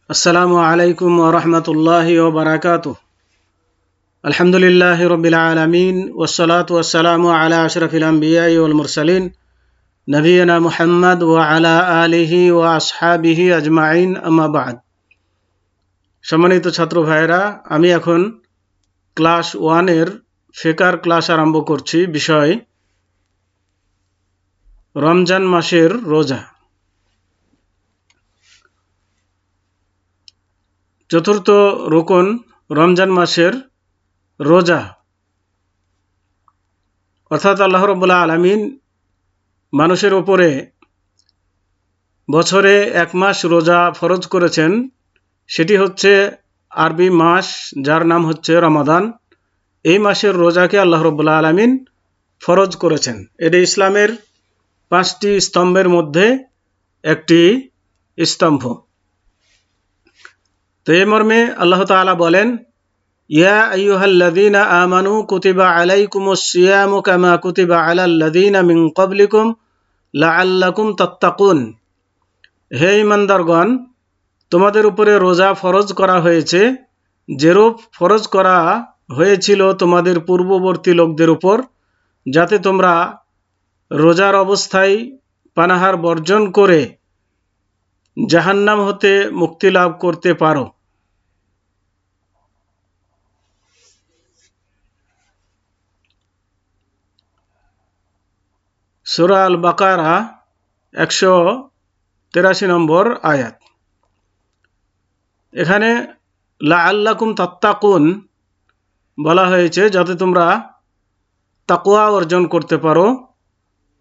আসসালামু আলাইকুম ওয়া রাহমাতুল্লাহি ওয়া বারাকাতুহু। আলহামদুলিল্লাহি রাব্বিল আলামিন ওয়াসসালাতু ওয়াসসালামু আলা আশরাফিল আমবিয়াই ওয়াল মুরসালিন নবিয়িনা মুহাম্মদ ওয়া আলা আলিহি ওয়া আসহাবিহি আজমাইন, আম্মা বা'দ। সম্মানিত ছাত্র ভাইরা, আমি এখন ক্লাস 1 এর ফিকর ক্লাস আরম্ভ করছি। বিষয় রমজান মাসের রোজা। চতুর্থ রুকন রমজান মাসের রোজা, অর্থাৎ আল্লাহ রাব্বুল আলামিন মানুষের উপরে বছরে এক মাস রোজা ফরজ করেছেন। সেটি হচ্ছে আরবি মাস, যার নাম হচ্ছে রমাদান। এই মাসের রোজাকে আল্লাহ রাব্বুল আলামিন ফরজ করেছেন। এটি ইসলামের 5টি স্তম্ভের মধ্যে একটি স্তম্ভ। তো এই মর্মে আল্লাহ তাআলা বলেন, ইয়া আইয়ুহাল্লাযীনা আমানু কুতিবা আলাইকুমুস সিয়ামু কামা কুতিবা আলাল্লাযীনা মিন ক্বাবলিকুম লাআল্লাকুম তাত্তাকুন। হে ঈমানদারগণ, তোমাদের উপরে রোজা ফরজ করা হয়েছে যেরূপ ফরজ করা হয়েছিল তোমাদের পূর্ববর্তী লোকদের উপর, যাতে তোমরা রোজার অবস্থায় পানাহার বর্জন করে জাহান্নাম হতে মুক্তি লাভ করতে পারো। সূরা আল বাকারা 183 নম্বর আয়াত। এখানে লাআল্লাকুম তাত্তাকুন বলা হয়েছে যাতে তোমরা তাকওয়া অর্জন করতে পারো,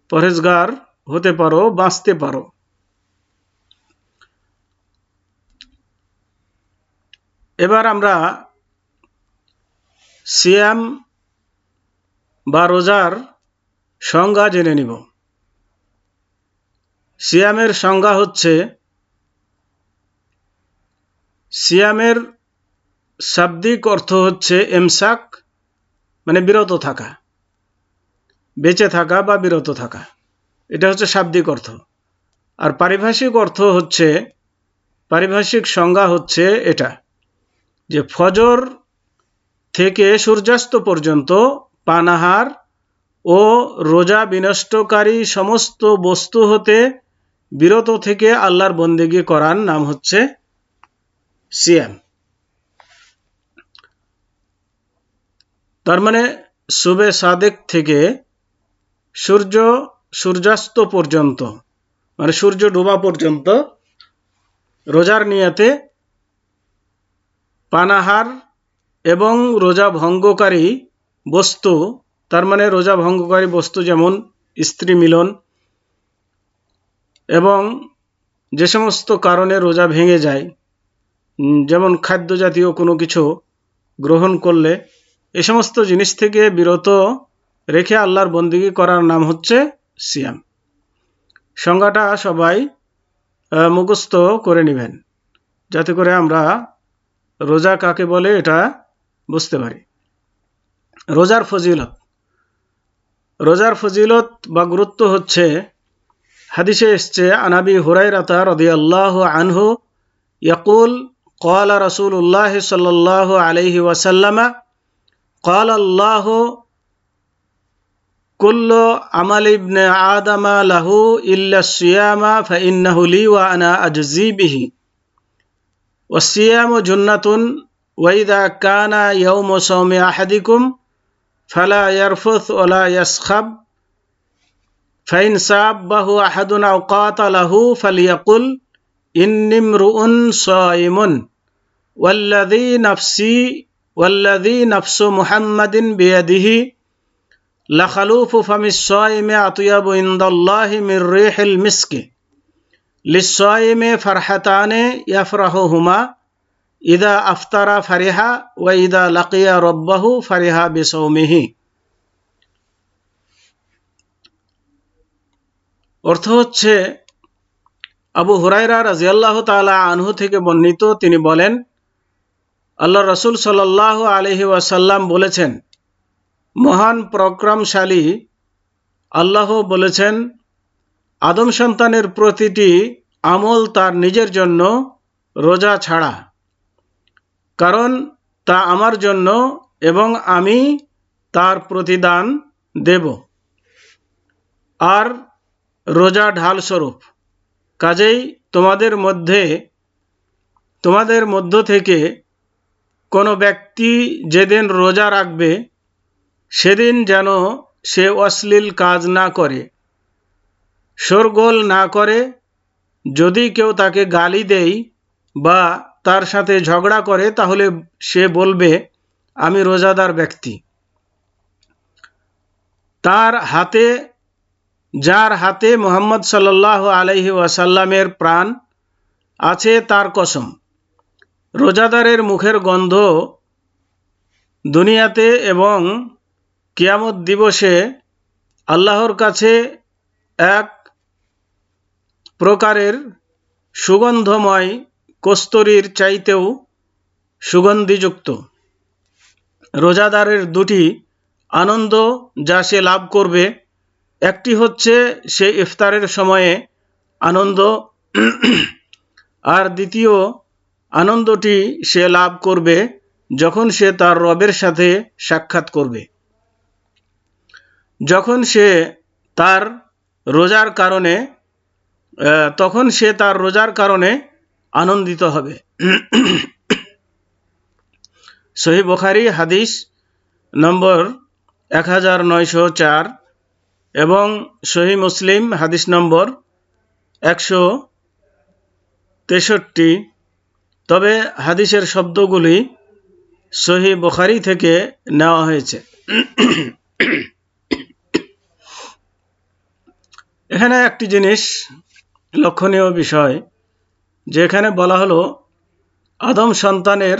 পরহেজগার হতে পারো, বাঁচতে পারো। এবার আমরা সিয়াম বা রোজার সংজ্ঞা জেনে নিব। সিয়ামের সংজ্ঞা হচ্ছে, সিয়ামের শাব্দিক অর্থ হচ্ছে ইমসাক, মানে বিরত থাকা, বেঁচে থাকা বা বিরত থাকা। এটা হচ্ছে শাব্দিক অর্থ। আর পারিভাষিক অর্থ হচ্ছে, পারিভাষিক সংজ্ঞা হচ্ছে এটা যে ফজর থেকে সূর্যাস্ত পর্যন্ত পানাহার ও রোজা বিনষ্টকারী সমস্ত বস্তু হতে বিরত থেকে আল্লাহর বন্দেগী করার নাম হচ্ছে সিয়াম। তার মানে সুবে সাদেক থেকে সূর্যাস্ত পর্যন্ত, মানে সূর্য ডোবা পর্যন্ত রোজার নিয়তে পানাহার এবং রোজা ভঙ্গকারী বস্তু, তার মানে রোজা ভঙ্গকারী বস্তু যেমন স্ত্রী মিলন এবং যে সমস্ত কারণে রোজা ভেঙে যায়, যেমন খাদ্য জাতীয় কোনো কিছু গ্রহণ করলে, এ সমস্ত জিনিস থেকে বিরত রেখে আল্লাহর বন্দেগী করার নাম হচ্ছে সিয়াম। সংজ্ঞাটা সবাই মুখস্থ করে নেবেন, যাতে করে আমরা রোজা কাকে বলে এটা বুঝতে পারি। রোজার ফজিলত। রোজার ফজিলত বা গুরুত্ব হচ্ছে, হাদিসে এসছে, আনাবি হুরায়রাতা রাদিয়াল্লাহু আনহু ইয়াকুল ক্বালা রাসূলুল্লাহ সাল্লাল্লাহু আলাইহি ওয়াসাল্লাম ক্বালা আল্লাহু কুল্লু আমালি ইবনে আদম লাহু ইল্লা সিয়ামা ফাইন্নাহু লি ওয়া আনা আজজি বিহি ওয়াসিয়ামু জুন্নাতুন ওয়া ইযা কানা ইয়াউমু সাওমি আহাদিকুম ফালা ইয়ারফুথ ওয়ালা ইয়াসখাব ফাইন সাব্বাহু আহাদুন আও কাতালাহু ফালিয়াকুল ইন্নী ইমরুউন সায়িমুন ওয়াল্লাযী নাফসু মুহাম্মাদিন বিয়াদিহি লাখালুফু ফামিস সায়িমি আতয়াবু ইনদাল্লাহি মির রিহিল মিসকি লিস-সায়িমি ফারহাতানে ইয়াফরাহুহুমা ইযা আফতারা ফারিহা ওয়া ইযা লাকিয়া রাব্বাহু ফারিহা বিসাওমিহি। অর্থ হচ্ছে, আবু হুরায়রা রাদিয়াল্লাহু তাআলা আনহু থেকে বর্ণিত, তিনি বলেন, আল্লাহ রাসূল সাল্লাল্লাহু আলাইহি ওয়াসাল্লাম বলেছেন, মহান পরাক্রমশালী আল্লাহ বলেছেন, আদম সন্তানের প্রতিটি আমল তার নিজের জন্য রোজা ছাড়া, কারণ তা আমার জন্য এবং আমি তার প্রতিদান দেব। আর রোজা ঢাল স্বরূপ, কাজেই তোমাদের মধ্য থেকে কোনো ব্যক্তি যেদিন রোজা রাখবে সেদিন যেন সে অশ্লীল কাজ না করে, শোরগোল না করে। যদি কেউ তাকে গালি দেয় বা তার সাথে ঝগড়া করে, তাহলে সে বলবে, আমি রোজাদার ব্যক্তি। যার হাতে মুহাম্মদ সাল্লাল্লাহু আলাইহি ওয়াসাল্লামের প্রাণ আছে তার কসম, রোজাদারের মুখের গন্ধ দুনিয়াতে এবং কিয়ামত দিবসে আল্লাহর কাছে এক প্রকারের সুগন্ধময় কস্তুরীর চাইতেও সুগন্ধিযুক্ত। রোজাদারের দুটি আনন্দ যা সে লাভ করবে, একটি হচ্ছে সে ইফতারের সময়ে আনন্দ, আর দ্বিতীয় আনন্দটি সে লাভ করবে যখন সে তার রবের সাথে সাক্ষাৎ করবে, তখন সে তার রোজার কারণে আনন্দিত হবে। সহিহ বুখারী হাদিস নম্বর 1904 এবং সহিহ মুসলিম হাদিস নম্বর 163। তবে হাদিসের শব্দগুলি সহিহ বুখারী থেকে নেওয়া হয়েছে। এখানে একটি জিনিস লক্ষণীয় বিষয়, যে এখানে বলা হলো আদম সন্তানের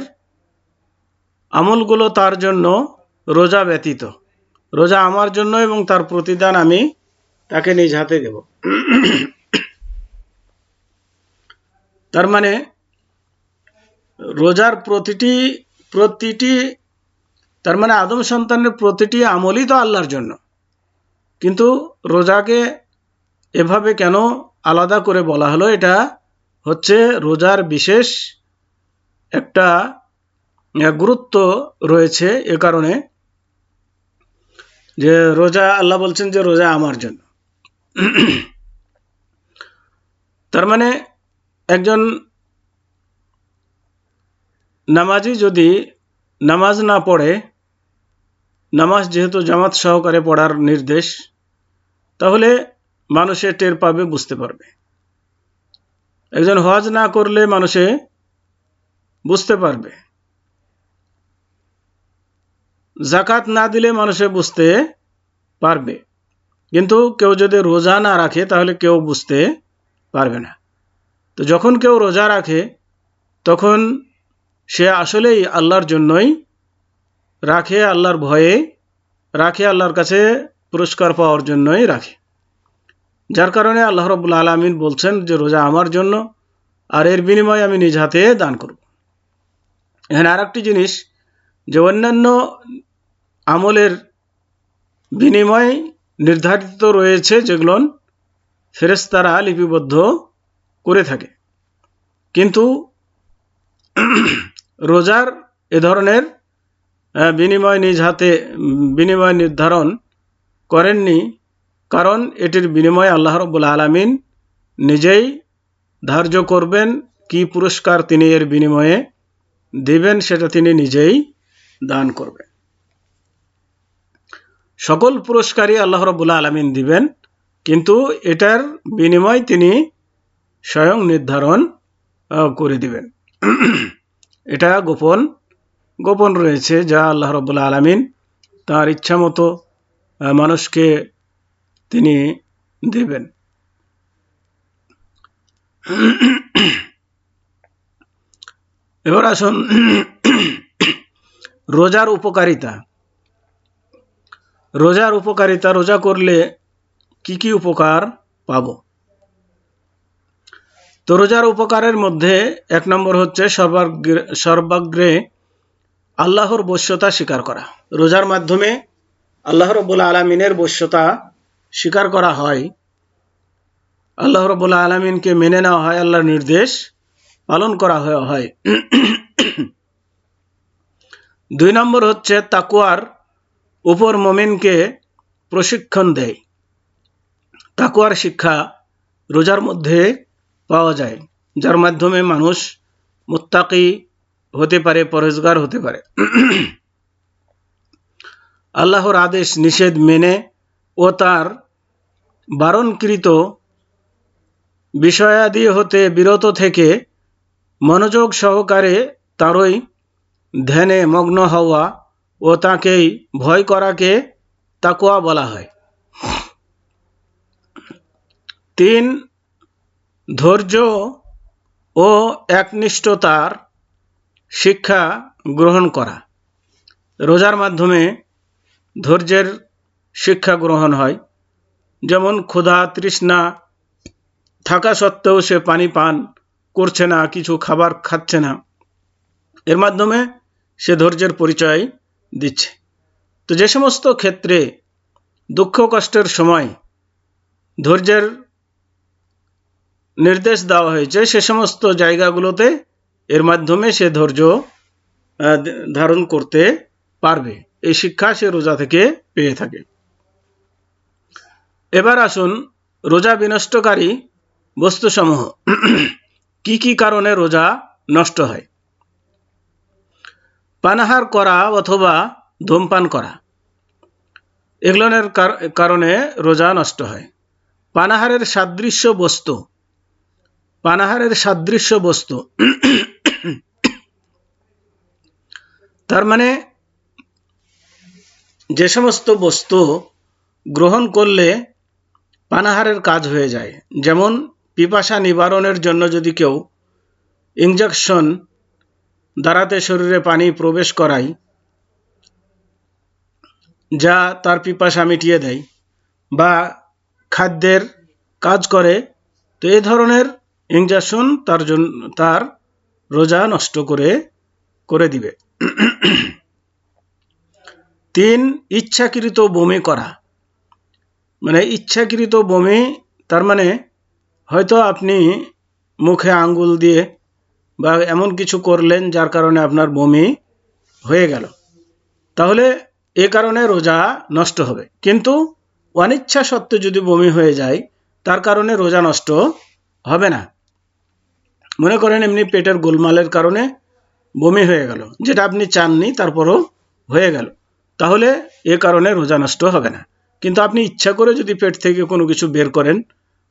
আমলগুলো তার জন্য রোজা ব্যতীত, রোজা আমার জন্য এবং তার প্রতিদান আমি তাকে নিজ হাতে দেব। তার মানে রোজার প্রতিটি তার মানে আদম সন্তানের প্রতিটি আমলই তো আল্লাহর জন্য, কিন্তু রোজাকে এভাবে কেন আলাদা করে বলা হলো? এটা হচ্ছে রোজার বিশেষ একটা গুরুত্ব রয়েছে, এ কারণে যে রোজা, আল্লাহ বলছেন যে রোজা আমার জন্য। তার মানে একজন নামাজি যদি নামাজ না পড়ে, নামাজ যেহেতু জামাত সহকারে পড়ার নির্দেশ, তাহলে মানুষে টের পাবে, বুঝতে পারবে। একজন হজ না করলে মানুষে বুঝতে পারবে, জাকাত না দিলে মানুষে বুঝতে পারবে, কিন্তু কেউ যদি রোজা না রাখে তাহলে কেউ বুঝতে পারবে না। তো যখন কেউ রোজা রাখে তখন সে আসলেই আল্লাহর জন্যই রাখে, আল্লাহর ভয়ে রাখে, আল্লাহর কাছে পুরস্কার পাওয়ার জন্যই রাখে। যার কারণে আল্লাহ রাব্বুল আলামিন বলছেন যে রোজা আমার জন্য, আর এর বিনিময়ে আমি নিজ হাতে দান করব। এখানে আর একটি জিনিস, যে অন্যান্য আমলের বিনিময় নির্ধারিত রয়েছে, যেগুলো ফেরেশতারা লিপিবদ্ধ করে থাকে, কিন্তু রোজার এ ধরনের বিনিময় নিজ হাতে বিনিময় নির্ধারণ করেননি, কারণ এটির বিনিময়ে আল্লাহ রাব্বুল আলামিন নিজেই ধার্য করবেন কি পুরস্কার তিনি এর বিনিময়ে দিবেন, সেটা তিনি নিজেই দান করবেন। সকল পুরস্কারই আল্লাহ রাব্বুল আলামিন দিবেন, কিন্তু এটার বিনিময় তিনি স্বয়ং নির্ধারণ করে দিবেন। এটা গোপন রয়েছে, যা আল্লাহ রাব্বুল আলামিন তার ইচ্ছা মতো মানুষকে তিনি দেবেন। এবার আসুন রোজার উপকারিতা। রোজা করলে কি কি উপকার পাব? তো রোজার উপকারের মধ্যে এক নম্বর হচ্ছে সর্বাগ্রে আল্লাহর বশ্যতা স্বীকার করা। রোজার মাধ্যমে আল্লাহ রাব্বুল আলামিনের বশ্যতা স্বীকার করা হয়, আল্লাহ রাব্বুল আলামিনকে মেনে নেওয়া হয়, আল্লাহর নির্দেশ পালন করা হয়। 2 নম্বর হচ্ছে তাকওয়ার উপর মুমিনকে প্রশিক্ষণ দেয়। তাকওয়ার শিক্ষা রোজার মধ্যে পাওয়া যায়, যার মাধ্যমে মানুষ মুত্তাকি হতে পারে, পরহেজগার হতে পারে। আল্লাহর আদেশ নিষেধ মেনে ও তার বারণকৃত বিষয়াদি হতে বিরত থেকে মনোযোগ সহকারে তারই ধ্যানে মগ্ন হওয়া ও তাকেই ভয় করাকে তাকওয়া বলা হয়। 3 ধৈর্য ও একনিষ্ঠতার শিক্ষা গ্রহণ করা। রোজার মাধ্যমে ধৈর্যের শিক্ষা গ্রহণ হয়। যেমন ক্ষুধা তৃষ্ণা থাকা সত্ত্বেও সে পানি পান করছে না, কিছু খাবার খাচ্ছে না, এর মাধ্যমে সে ধৈর্যের পরিচয় দিচ্ছে। তো যে সমস্ত ক্ষেত্রে দুঃখ কষ্টের সময় ধৈর্যের নির্দেশ দেওয়া হয়েছে, সে সমস্ত জায়গাগুলোতে এর মাধ্যমে সে ধৈর্য ধারণ করতে পারবে। এই শিক্ষা সে রোজা থেকে পেয়ে থাকে। এবার আসুন রোজা বিনষ্টকারী বস্তুসমূহ কি কি কারণে রোজা নষ্ট হয়। পানাহার করা অথবা ধূমপান করা, এগুলোর কারণে রোজা নষ্ট হয়। পানাহারের সাদৃশ্য বস্তু তার মানে যে সমস্ত বস্তু গ্রহণ করলে পানাহারের কাজ হয়ে যায়, যেমন পিপাসা নিবারণের জন্য যদি কেউ ইনজেকশন দ্বারাতে শরীরে পানি প্রবেশ করায়, যা তার পিপাসা মিটিয়ে দেয়, বা খাদ্যের কাজ করে, তো এই ধরনের ইনজেকশন তার রোজা নষ্ট করে দিবে। 3 ইচ্ছাকৃত বমি করা, মানে ইচ্ছাকৃত বমি তার মানে হয়তো আপনি মুখে আঙ্গুল দিয়ে বা এমন কিছু করলেন যার কারণে আপনার বমি হয়ে গেল, তাহলে এ কারণে রোজা নষ্ট হবে। কিন্তু অনিচ্ছা সত্ত্বে যদি বমি হয়ে যায়, তার কারণে রোজা নষ্ট হবে না। মনে করেন এমনি পেটের গোলমালের কারণে বমি হয়ে গেল, যেটা আপনি চাননি তারপরও হয়ে গেল, তাহলে এ কারণে রোজা নষ্ট হবে না। কিন্তু আপনি ইচ্ছা করে যদি পেট থেকে কোনো কিছু বের করেন,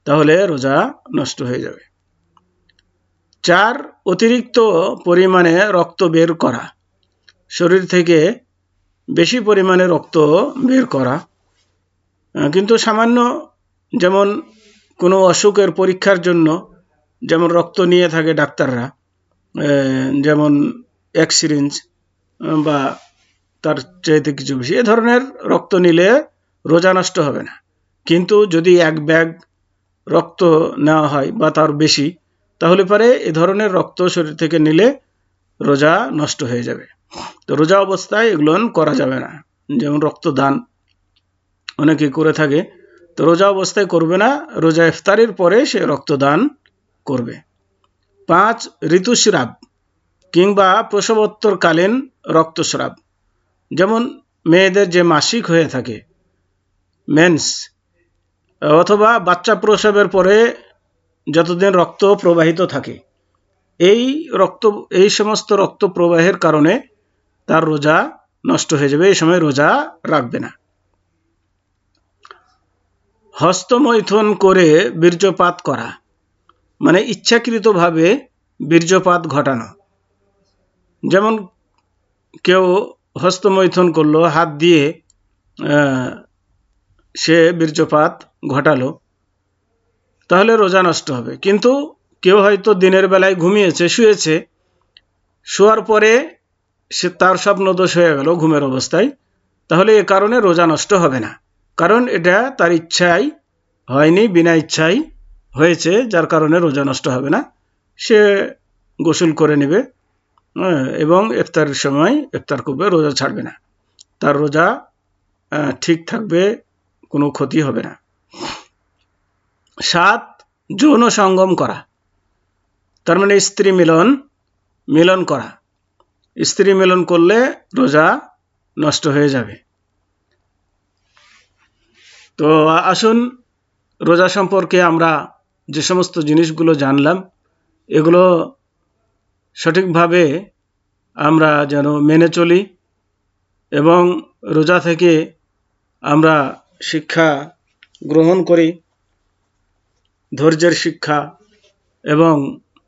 তাহলে রোজা নষ্ট হয়ে যাবে। 4 অতিরিক্ত পরিমাণে রক্ত বের করা, শরীর থেকে বেশি পরিমাণে রক্ত বের করা, কিন্তু সামান্য, যেমন কোনো অসুখের পরীক্ষার জন্য যেমন রক্ত নিয়ে থাকে ডাক্তাররা, যেমন 1 সিরিঞ্জ বা তার চাইতে কিছু বেশি, এ ধরনের রক্ত নিলে রোজা নষ্ট হবে না। কিন্তু যদি 1 ব্যাগ রক্ত নেওয়া হয় বা তার বেশি, তাহলে পরে এ ধরনের রক্ত শরীর থেকে নিলে রোজা নষ্ট হয়ে যাবে। তো রোজা অবস্থায় এগুলো করা যাবে না। যেমন রক্তদান অনেকে করে থাকে, তো রোজা অবস্থায় করবে না, রোজা ইফতারের পরে সে রক্তদান করবে। 5 ঋতুস্রাব কিংবা প্রসবোত্তরকালীন রক্তস্রাব, যেমন মেয়েদের যে মাসিক হয়ে থাকে, মেন্স, অথবা বাচ্চা প্রসবের পরে যতদিন রক্ত প্রবাহিত থাকে, এই সমস্ত রক্ত প্রবাহের কারণে তার রোজা নষ্ট হয়ে যাবে, এই সময় রোজা রাখবে না। হস্তমৈথুন করে বীর্যপাত করা, মানে ইচ্ছাকৃতভাবে বীর্যপাত ঘটানো। যেমন কেউ হস্তমৈথুন করলো, হাত দিয়ে সে বীর্যপাত ঘটালো, তাহলে রোজা নষ্ট হবে। কিন্তু কেউ হয়তো দিনের বেলায় ঘুমিয়েছে, শোয়ার পরে সে তার স্বপ্নদোষ হয়ে গেল ঘুমের অবস্থায়, তাহলে এ কারণে রোজা নষ্ট হবে না, কারণ এটা তার ইচ্ছায় হয়নি, বিনা ইচ্ছায় হয়েছে, যার কারণে রোজা নষ্ট হবে না। সে গোসল করে নেবে এবং ইফতারের সময় ইফতার করবে, রোজা ছাড়বে না, তার রোজা ঠিক থাকবে, কোনো ক্ষতি হবে না। 7 যৌন সঙ্গম করা, তার মানে স্ত্রী মিলন করা। স্ত্রী মিলন করলে রোজা নষ্ট হয়ে যাবে। তো আসুন রোজা সম্পর্কে আমরা যে সমস্ত জিনিসগুলো জানলাম এগুলো সঠিকভাবে আমরা যেন মেনে চলি এবং রোজা থেকে আমরা শিক্ষা গ্রহণ করি, ধৈর্যের শিক্ষা এবং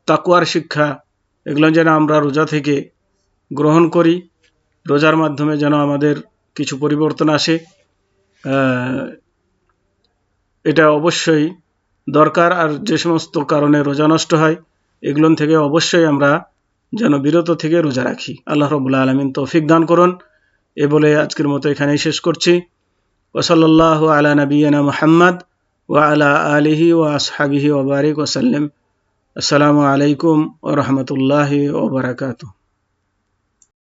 তাকওয়ার শিক্ষা, এগুলো যেন আমরা রোজা থেকে গ্রহণ করি। রোজার মাধ্যমে যেন আমাদের কিছু পরিবর্তন আসে, এটা অবশ্যই দরকার। আর যে সমস্ত কারণে রোজা নষ্ট হয় এগুলো থেকে অবশ্যই আমরা যেন বিরত থেকে রোজা রাখি। আল্লাহ রাব্বুল আলামিন তৌফিক দান করুন। এ বলে আজকের মতো এখানেই শেষ করছি। ওয়া সাল্লাল্লাহু আলা নাবিয়িনা মুহাম্মদ ওয়া আলা আলিহি ওয়া আসহাবিহি ওয়া বারিক ওয়া সাল্লাম। আসসালামু আলাইকুম ওয়া রাহমাতুল্লাহি ওয়া বারাকাতুহু।